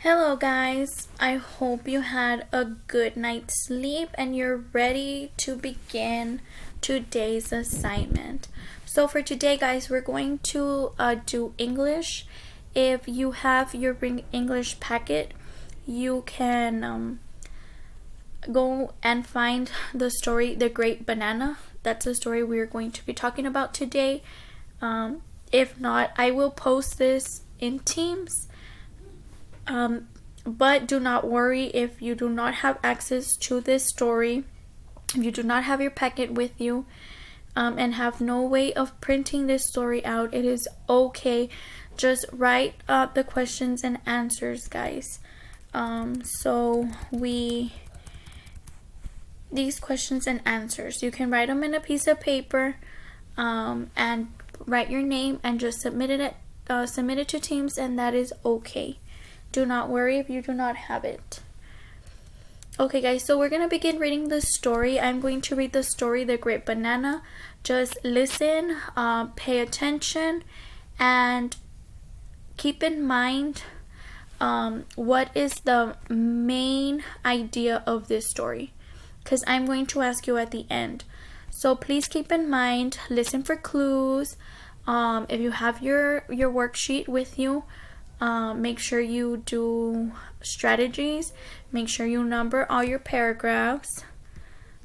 Hello guys, I hope you had a good night's sleep and you're ready to begin today's assignment. So for today guys, we're going to do English. If you have your Bring English packet, you can go and find the story The Great Banana. That's the story we're going to be talking about today. If not, I will post this in Teams. But do not worry if you do not have access to this story, if you do not have your packet with you, and have no way of printing this story out. It is okay. Just write up the questions and answers, guys. These questions and answers, you can write them in a piece of paper, and write your name and just submit it to Teams, and that is okay. Do not worry if you do not have it. Okay guys, so we're going to begin reading the story. I'm going to read the story The Great Banana. Just listen, pay attention, and keep in mind what is the main idea of this story, because I'm going to ask you at the end. So please keep in mind, listen for clues. If you have your worksheet with you, make sure you do strategies. Make sure you number all your paragraphs.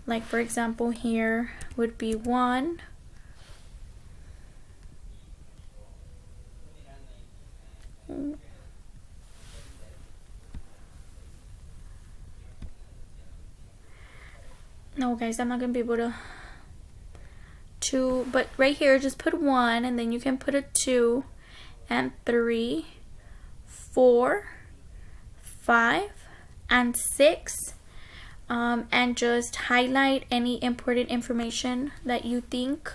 Like for example, here would be 1. No guys, I'm not gonna be able to 2, but right here just put 1, and then you can put a 2 and 3, 4, 5, and 6, and just highlight any important information that you think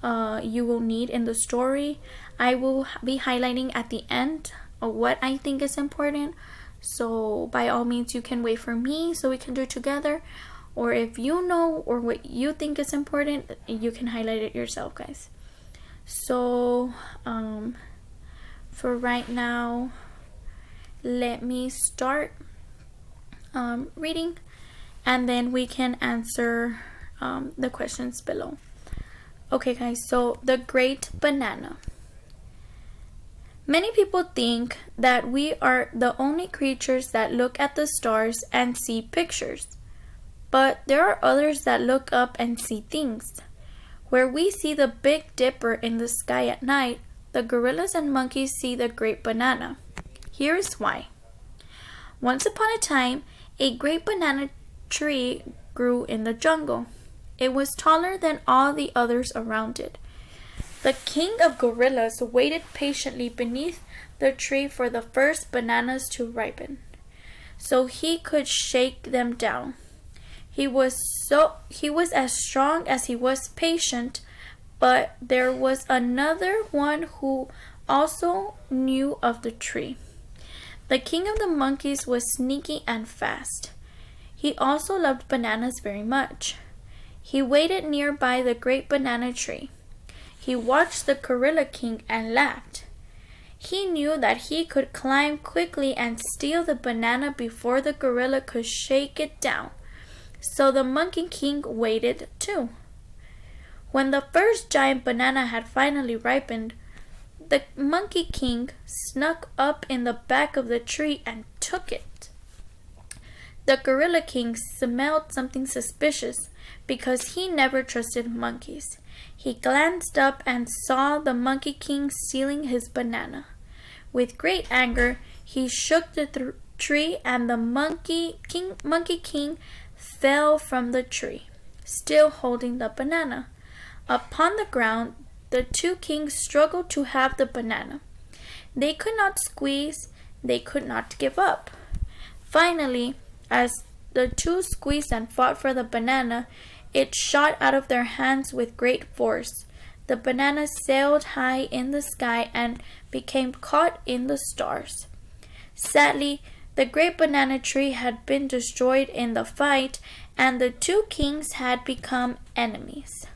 you will need in the story. I will be highlighting at the end of what I think is important, so by all means you can wait for me so we can do it together, or if you know or what you think is important, you can highlight it yourself, guys. So for right now, let me start reading, and then we can answer the questions below. Okay guys, so The Great Banana. Many people think that we are the only creatures that look at the stars and see pictures, but there are others that look up and see things. Where we see the Big Dipper in the sky at night, the gorillas and monkeys see the Great Banana. Here is why. Once upon a time, a great banana tree grew in the jungle. It was taller than all the others around it. The king of gorillas waited patiently beneath the tree for the first bananas to ripen, so he could shake them down. He was as strong as he was patient, but there was another one who also knew of the tree. The king of the monkeys was sneaky and fast. He also loved bananas very much. He waited nearby the great banana tree. He watched the gorilla king and laughed. He knew that he could climb quickly and steal the banana before the gorilla could shake it down. So the monkey king waited too. When the first giant banana had finally ripened, the monkey king snuck up in the back of the tree and took it. The gorilla king smelled something suspicious because he never trusted monkeys. He glanced up and saw the monkey king stealing his banana. With great anger, he shook the tree, and the monkey king fell from the tree, still holding the banana. Upon the ground, the two kings struggled to have the banana. They could not squeeze, they could not give up. Finally, as the two squeezed and fought for the banana, it shot out of their hands with great force. The banana sailed high in the sky and became caught in the stars. Sadly, the great banana tree had been destroyed in the fight, and the two kings had become enemies.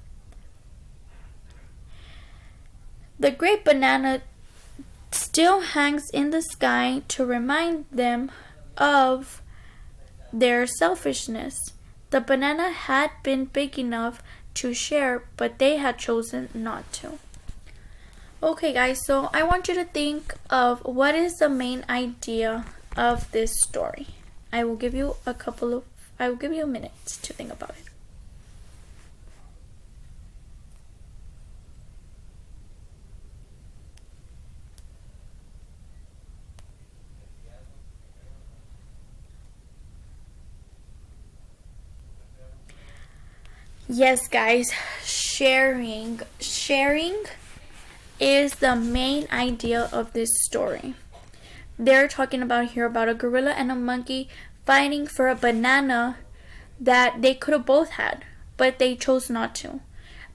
The great banana still hangs in the sky to remind them of their selfishness. The banana had been big enough to share, but they had chosen not to. Okay guys, so I want you to think of what is the main idea of this story. I will give you a minute to think about it. Yes guys, sharing is the main idea of this story. They're talking about here about a gorilla and a monkey fighting for a banana that they could have both had, but they chose not to.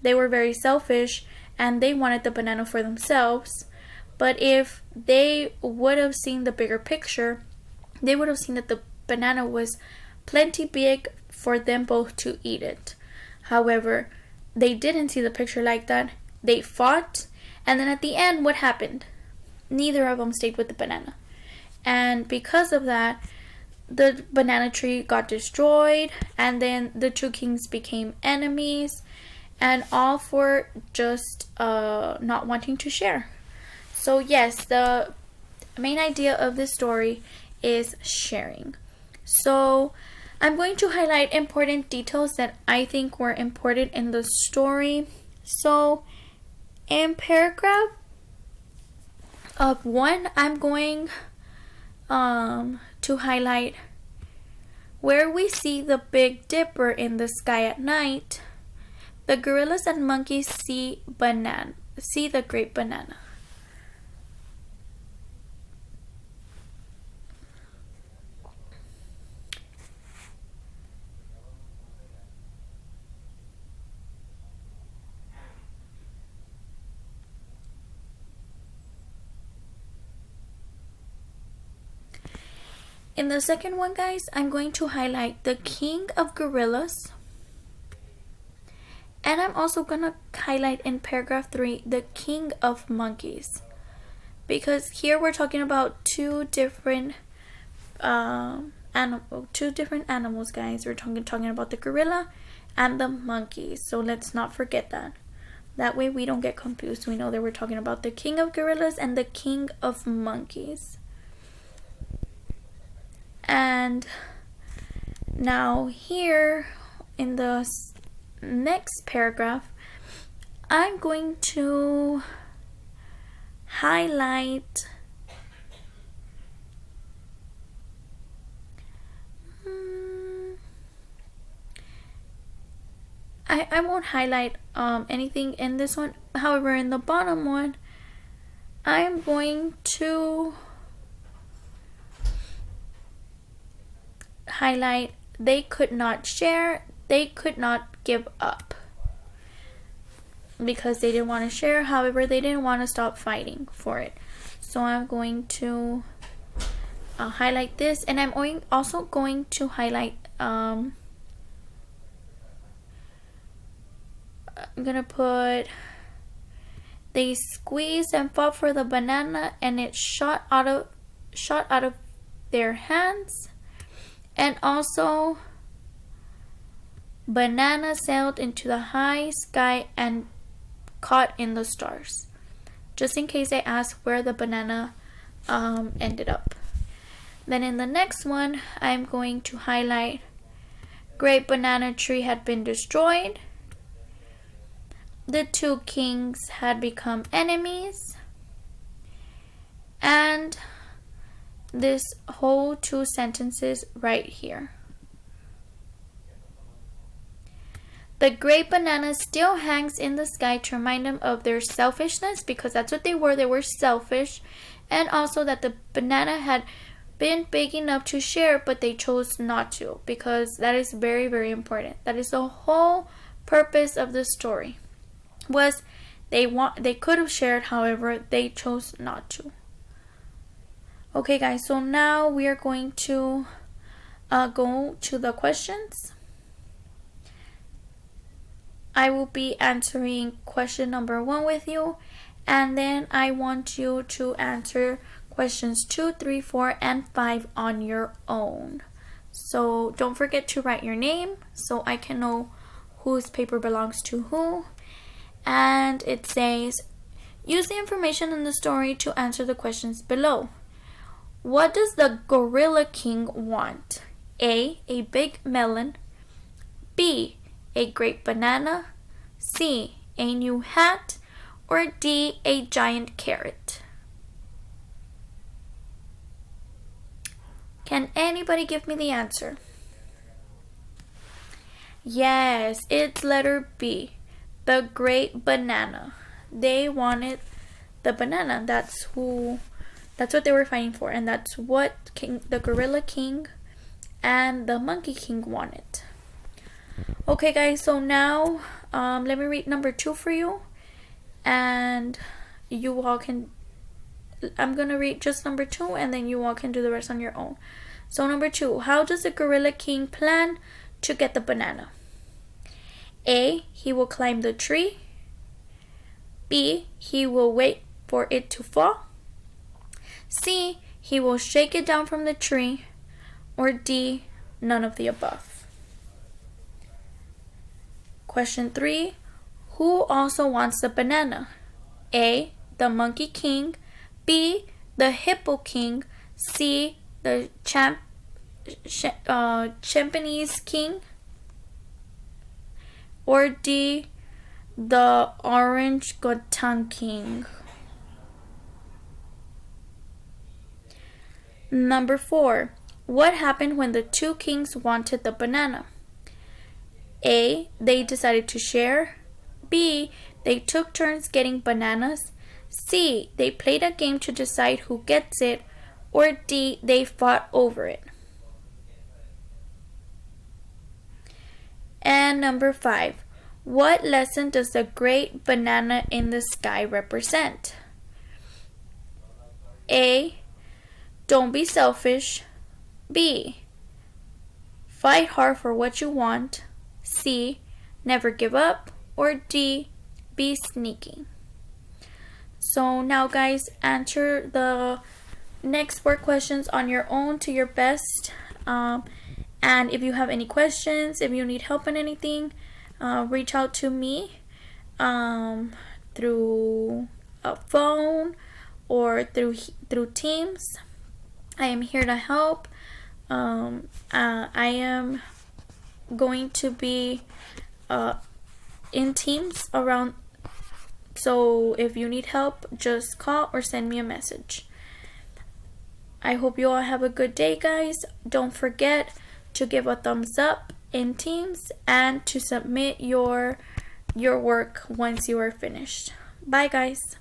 They were very selfish and they wanted the banana for themselves. But if they would have seen the bigger picture, they would have seen that the banana was plenty big for them both to eat it. However, they didn't see the picture like that. They fought, and then at the end, what happened? Neither of them stayed with the banana. And because of that, the banana tree got destroyed, and then the two kings became enemies, and all for just not wanting to share. So yes, the main idea of this story is sharing. So I'm going to highlight important details that I think were important in the story. So in paragraph 1, I'm going to highlight where we see the Big Dipper in the sky at night. The gorillas and monkeys see the great banana. In the second one, guys, I'm going to highlight the king of gorillas. And I'm also going to highlight in paragraph 3 the king of monkeys. Because here we're talking about two different animals, guys. We're talking about the gorilla and the monkey. So let's not forget that. That way we don't get confused. We know that we're talking about the king of gorillas and the king of monkeys. And now here in the next paragraph, I'm going to highlight I won't highlight anything in this one. However, in the bottom one, I'm going to highlight they could not share, they could not give up. Because they didn't want to share, however, they didn't want to stop fighting for it. So I'm going to highlight this, and I'm also going to highlight I'm gonna put they squeezed and fought for the banana, and it shot out of their hands. And also, banana sailed into the high sky and caught in the stars. Just in case they ask where the banana ended up. Then in the next one, I'm going to highlight great banana tree had been destroyed. The two kings had become enemies. And this whole 2 sentences right here. The great banana still hangs in the sky to remind them of their selfishness, because that's what they were selfish, and also that the banana had been big enough to share, but they chose not to, because that is very, very important. That is the whole purpose of the story, was they could have shared, however, they chose not to. Okay guys, so now we are going to go to the questions. I will be answering question number 1 with you, And then I want you to answer questions 2, 3, 4, and 5 on your own. So don't forget to write your name so I can know whose paper belongs to who. And it says, use the information in the story to answer the questions below. What does the Gorilla King want? A big melon. B, a great banana. C, a new hat. Or D, a giant carrot. Can anybody give me the answer? Yes, it's letter B, the great banana. They wanted the banana. That's what they were fighting for, and that's what the Gorilla King and the Monkey King wanted. Okay guys, so now let me read number 2 for you, and you all can, I'm gonna read just number 2 and then you all can do the rest on your own. So number 2, how does the Gorilla King plan to get the banana? A, he will climb the tree. B, he will wait for it to fall. C, he will shake it down from the tree. Or D, none of the above. Question 3, who also wants the banana? A, the Monkey King. B, the Hippo King. C, the Chimpanzee King. Or D, the Orangutan King. Number 4, what happened when the 2 kings wanted the banana? A, they decided to share. B, they took turns getting bananas. C, they played a game to decide who gets it. Or D, they fought over it. And number 5, what lesson does the great banana in the sky represent? A, don't be selfish. B, fight hard for what you want. C, never give up. Or D, be sneaky. So now guys, answer the next 4 questions on your own to your best. And if you have any questions, if you need help in anything, reach out to me through a phone or through Teams. I am here to help. I am going to be in Teams around, so if you need help, just call or send me a message. I hope you all have a good day, guys. Don't forget to give a thumbs up in Teams and to submit your work once you are finished. Bye guys.